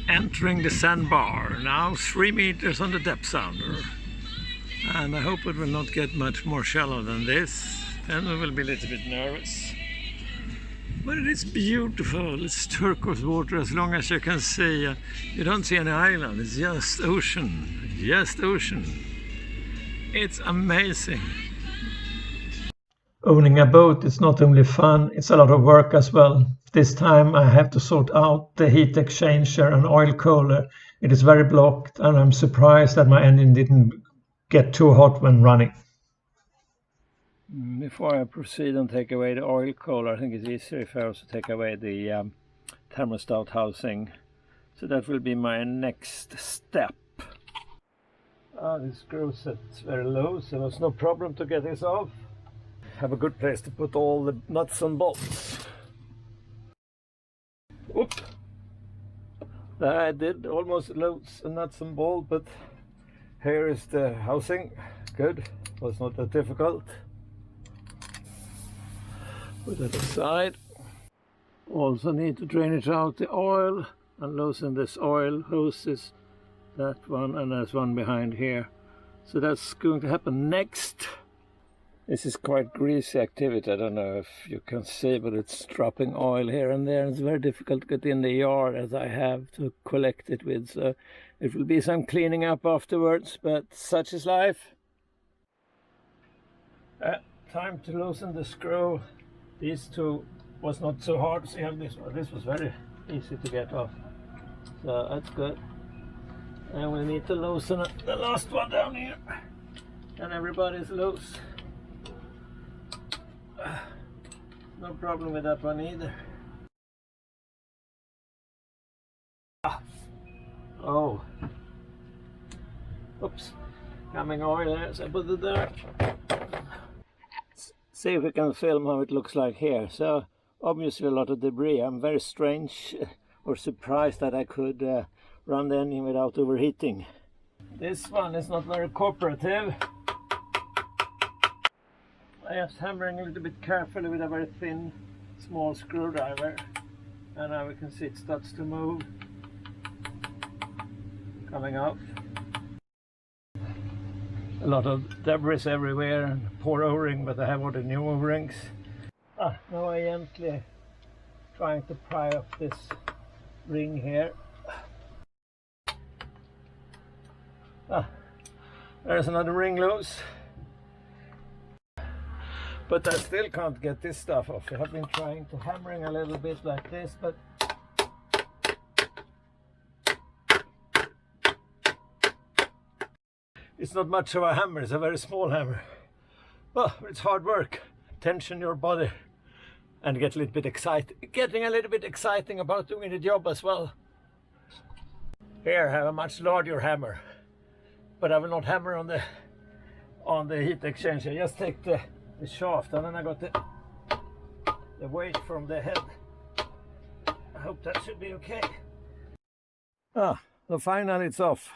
Entering the sandbar, now 3 meters on the depth sounder. And I hope it will not get much more shallow than this, then we will be a little bit nervous. But it is beautiful, it's turquoise water as long as you can see. You don't see any island, it's just ocean, just ocean. It's amazing. Owning a boat is not only fun, it's a lot of work as well. This time I have to sort out the heat exchanger and oil cooler. It is very blocked and I'm surprised that my engine didn't get too hot when running. Before I proceed and take away the oil cooler, I think it's easier if I also take away the thermostat housing. So that will be my next step. This screw set's very low, so there's no problem to get this off. Have a good place to put all the nuts and bolts. Whoop! There I did almost loads of nuts and bolts, but here is the housing. Good, was not that difficult. Put that aside. Also need to drain it out the oil and loosen this oil hoses. That one, and there's one behind here. So that's going to happen next. This is quite greasy activity. I don't know if you can see, but it's dropping oil here and there. It's very difficult to get in the yard as I have to collect it with. So it will be some cleaning up afterwards, but such is life. Time to loosen the screw. These two was not so hard. See how this was very easy to get off. So that's good. And we need to loosen the last one down here. And everybody's loose. No problem with that one either. Oh. Oops. Coming oil there, so I put it there. See if we can film how it looks like here. So obviously a lot of debris. I'm very strange or surprised that I could run the engine without overheating. This one is not very cooperative. I am hammering a little bit carefully with a very thin, small screwdriver. And now we can see it starts to move. Coming off. A lot of debris everywhere and poor O-ring, but I have all the new O-rings. Now I gently trying to pry off this ring here. There's another ring loose. But I still can't get this stuff off. I have been trying to hammering a little bit like this, but it's not much of a hammer, it's a very small hammer. Well, it's hard work. Tension your body and get a little bit excited. Getting a little bit exciting about doing the job as well. Here I have a much larger hammer, but I will not hammer on the heat exchanger. Just take the shaft, and then I got the weight from the head. I hope that should be okay. So finally it's off.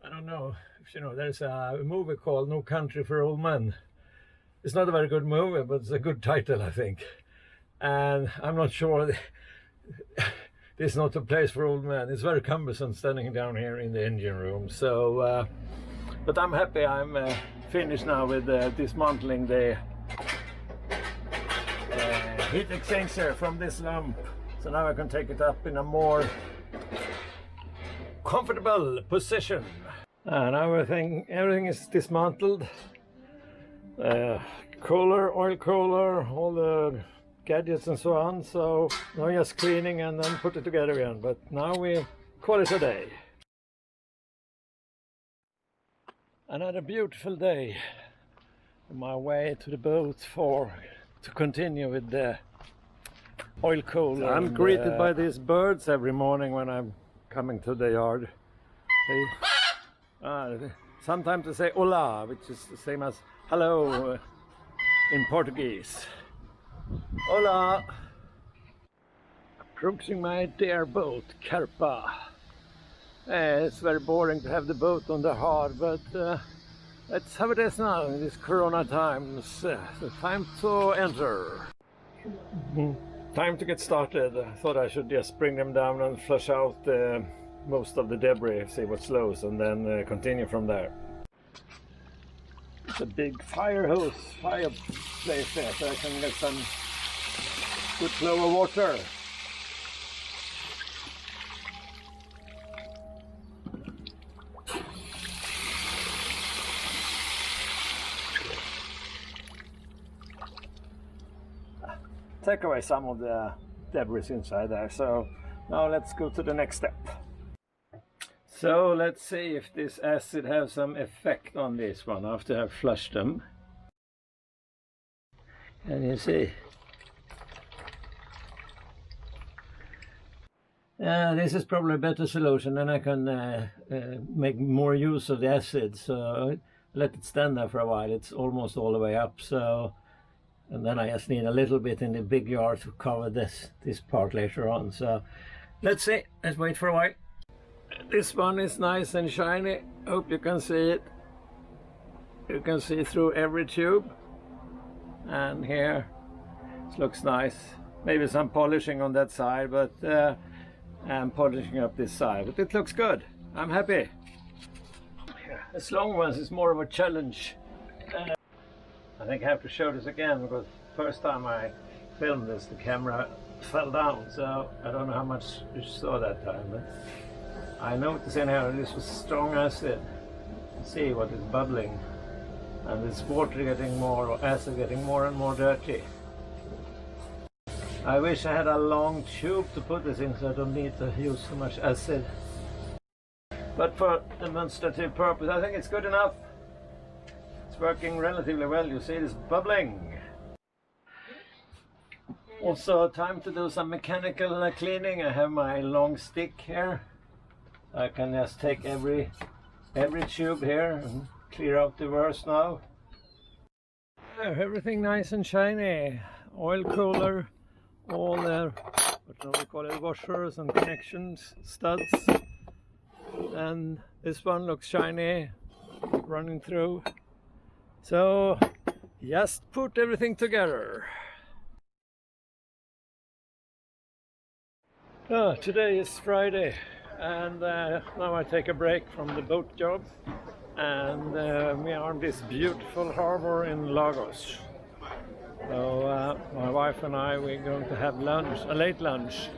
I don't know if you know, there's a movie called No Country for Old Men. It's not a very good movie, but it's a good title, I think. And I'm not sure this is not a place for old men. It's very cumbersome standing down here in the engine room. So, but I'm happy I'm finished now with dismantling the heat exchanger from this lump. So now I can take it up in a more comfortable position. Now everything is dismantled. Cooler, oil cooler, all the gadgets and so on. So now just cleaning and then put it together again. But now we call it a day. Another beautiful day on my way to the boat to continue with the oil cooler. I'm greeted by these birds every morning when I'm coming to the yard. Sometimes they say hola, which is the same as hello in Portuguese. Hola! Approaching my dear boat, Carpa. It's very boring to have the boat on the hard, but let's have it as now in these corona times. So time to enter. Time to get started. I thought I should just bring them down and flush out most of the debris, see what's loose, and then continue from there. It's a big fireplace there, so I can get some good flow of water. Take away some of the debris inside there. So now let's go to the next step. So let's see if this acid has some effect on this one after I've flushed them. Can you see? This is probably a better solution, and I can make more use of the acid. So let it stand there for a while. It's almost all the way up. So, and then I just need a little bit in the big jar to cover this part later on. So let's see. Let's wait for a while. This one is nice and shiny. Hope you can see it. You can see through every tube. And here it looks nice. Maybe some polishing on that side, but I'm polishing up this side. But it looks good. I'm happy. This long one is more of a challenge. I think I have to show this again because first time I filmed this, the camera fell down. So I don't know how much you saw that time, but I noticed anyhow this was strong acid. See what is bubbling, and this water getting more, or acid getting more and more dirty. I wish I had a long tube to put this in so I don't need to use so much acid. But for demonstrative purpose, I think it's good enough. It's working relatively well. You see it's bubbling. Also time to do some mechanical cleaning. I have my long stick here. I can just take every tube here and clear out the worst now. Everything nice and shiny. Oil cooler, all the what do we call it, washers and connections, studs. And this one looks shiny, running through. So just put everything together. Today is Friday. And now I take a break from the boat job, and we are in this beautiful harbor in Lagos. So my wife and I, we're going to have lunch, a late lunch.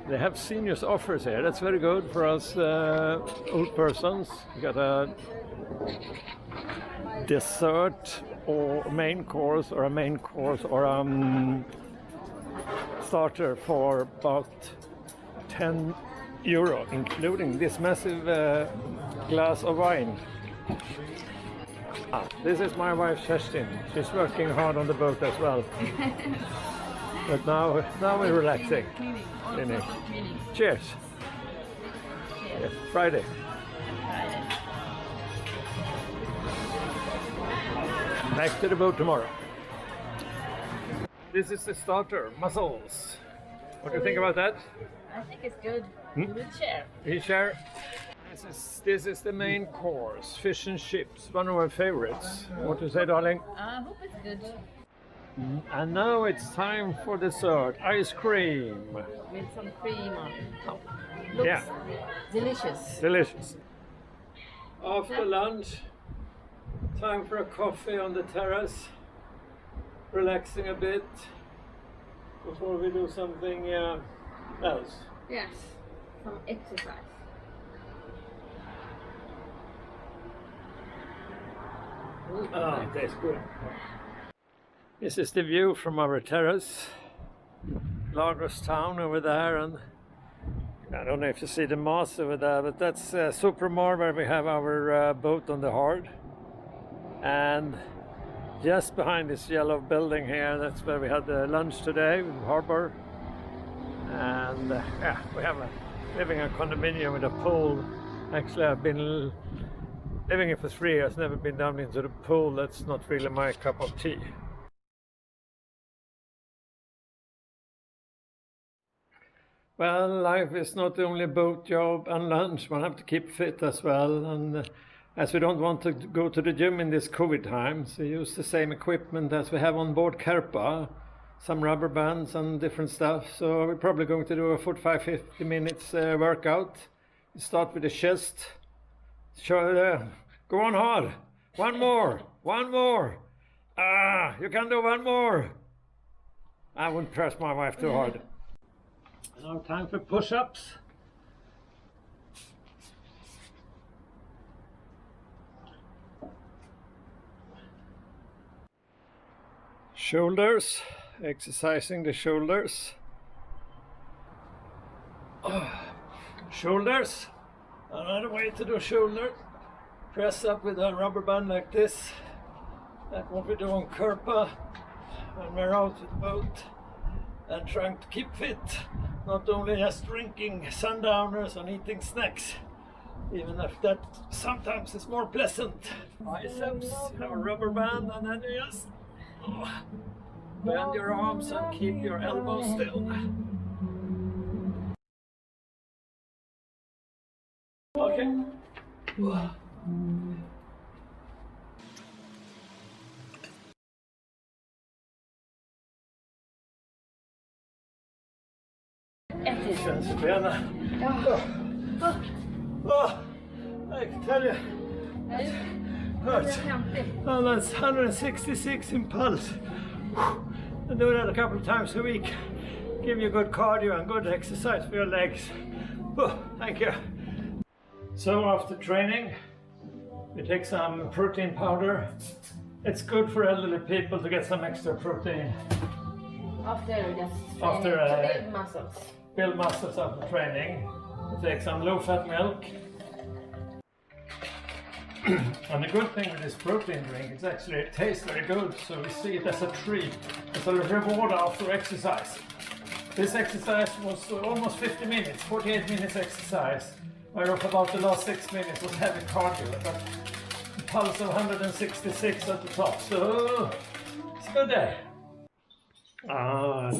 They have seniors offers here. That's very good for us old persons. We got a dessert or main course, or a main course, or starter for about €10, including this massive glass of wine. This is my wife Kerstin. She's working hard on the boat as well. But now we're relaxing. Cleaning. Cheers. Yes, Friday. Back to the boat tomorrow. This is the starter, mussels. What do you think about that? I think it's good. We'll share. We share. This is the main course, fish and chips, one of my favorites. What do you say, darling? I hope it's good. And now it's time for dessert, ice cream. With some cream on top. Looks Yeah. delicious. Delicious. After lunch, time for a coffee on the terrace. Relaxing a bit before we do something else. Yes, some exercise. Oh, it tastes good. This is the view from our terrace. Lagos town over there, and I don't know if you see the mast over there, but that's Supermar, where we have our boat on the Hard. And just behind this yellow building here, that's where we had the lunch today with the harbor. And yeah, we have living in a condominium with a pool. Actually, I've been living here for 3 years, never been down into the pool. That's not really my cup of tea. Well, life is not only boat job and lunch. One have to keep fit as well. And as we don't want to go to the gym in this COVID times, we use the same equipment as we have on board Kerpa. some rubber bands and different stuff. So we're probably going to do a 45-50 minutes workout. Start with the chest. Go on hard. One more. You can do one more. I wouldn't press my wife too hard. Now time for push-ups. Shoulders, exercising the shoulders. Shoulders, another way to do shoulder. Press up with a rubber band like this. That's what we do on Kerpa when we're out with the boat and trying to keep fit. Not only just drinking sundowners and eating snacks, even if that sometimes is more pleasant. Biceps, you have a rubber band, and then you just bend your arms and keep your elbows still. Okay. Känns benen. I can tell you. Hurts. Oh, that's 166 in pulse. And do that a couple of times a week. Give you good cardio and good exercise for your legs. Thank you. So after training, we take some protein powder. It's good for elderly people to get some extra protein. After build muscles. Build muscles after training. We take some low-fat milk. And the good thing with this protein drink is actually it tastes very good, so we see it as a treat, as a reward after exercise. This exercise was almost 50 minutes, 48 minutes exercise, where about the last 6 minutes was heavy cardio, but a pulse of 166 at the top, so it's a good day.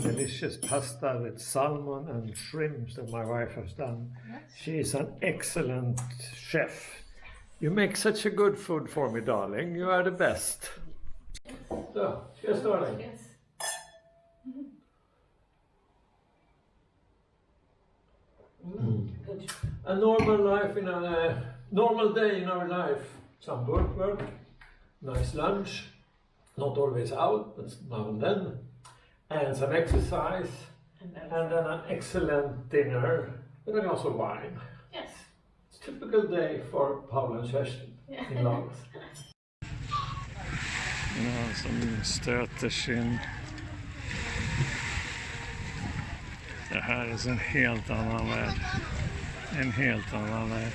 Delicious pasta with salmon and shrimp that my wife has done. She's an excellent chef. You make such a good food for me, darling. You are the best. So, cheers, darling. Yes. Good. A normal life in a normal day in our life. Some work, nice lunch, not always out, but now and then, and some exercise, and then an excellent dinner with a glass of wine. Yes. Typical day for Paul and Kerstin in Lagos. Någon som stöter sin... Det här är en helt annan värld. En helt annan värld.